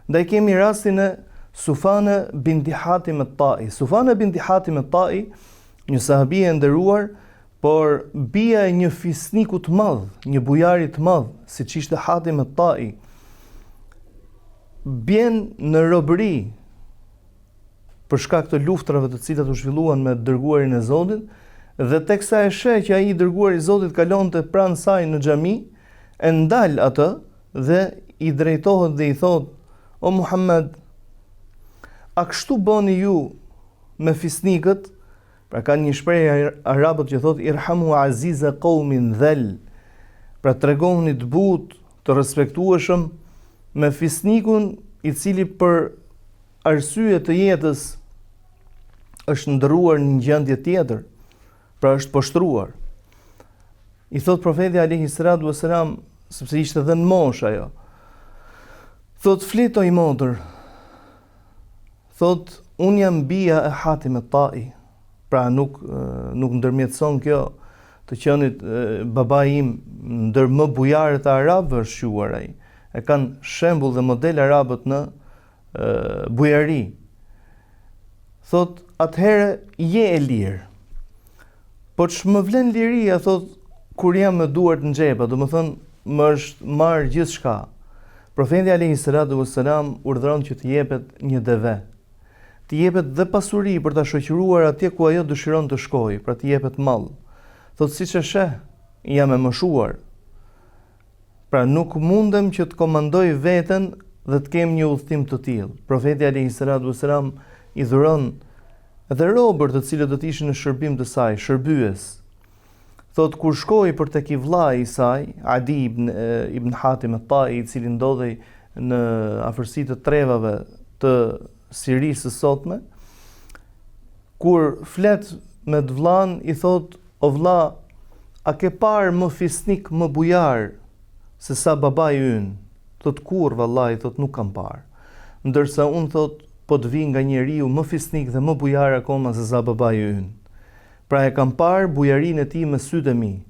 Ndaj kemi rastin e Sufane binti Hatim at-Tai. Sufane binti Hatim at-Tai, një sahabie e nderuar, por bia e një fisniku të madh, një bujari të madh, siç ishte Hatim at-Tai, bjen në robëri për shkak të luftrave të cilat u zhvilluan me dërguarin e Zotit, dhe teksa e sheh që ai dërguari i Zotit kalonte pranë saj në xhami, e ndal atë dhe i drejtohet dhe i thot: "O Muhammed, a kështu bëni ju me fisnikët?" Pra ka një shprehje arabët që thot: "Irhamu aziza qaumin dhal." Pra tregoni të butë, të respektueshëm me fisnikun i cili për arsye të jetës është ndërruar në një gjendje tjetër, pra është poshtruar. I thot profeti alayhi salatu wasalam, sepse ishte dhe në moshë ajo, thot: "Flit o i motër." Thot: "Unë jam bia e Hatim at-Tai." Pra nuk ndërmjetëson kjo të qenit babai im ndër më bujarët e arabëve është quar ai. E kanë shembull dhe model arabët në bujari. Thot: "Atëherë je e lirë. Po ç'më vlen liria, thot, kur jam me duart në xhepa, domethënë më është marr gjithçka." Profeti alayhi salatu wassalam urdhëron që të jepet një deve. Të jepet dhe pasuri për ta shoqëruar atje ku ajo dëshiron të shkojë, pra të jepet mall. Thot: "Siç e sheh, jam e moshuar. Pra nuk mundem që të komandoj veten dhe të kem një udhtim të tillë." Profeti alayhi salatu wassalam i dhuron edhe robër të cilët do të ishin në shërbim të saj, shërbyes. Thot: "Kur shkoi për tek i vllai i saj, Adi ibn Hatim at-Tai, i cili ndodhej në afërsi të trevave të Sirisë së sotme, kur flet me të vllan, i thot: "O vlla, a ke parë më fisnik, më bujar se sa babai ynë?" Thot: "Kur vallai", thot, "nuk kam parë. Ndërsa unë, thot, po të vi nga njeriu më fisnik dhe më bujar akoma se sa babai ynë. Pra e kam parë bujarinë e tij me sytë e mi."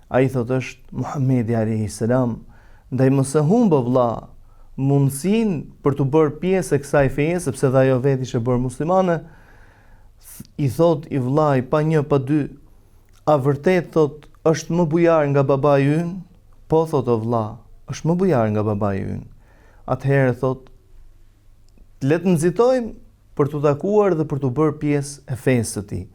Ai thot: "Është Muhamedi alayhi salam, ndaj mos e humb vlla mundësinë për të bërë pjesë e kësaj feje, sepse dhe ajo vetë ishte bërë muslimane." I thot i vllai pa një pa dy: "A vërtet, thot, është më bujar nga babai ynë?" "Po", thot, "o vlla, është më bujar nga babai ynë." Atëherë, thot, "Le të nxitojmë për të takuar dhe për të bërë pjesë e fesë së tij."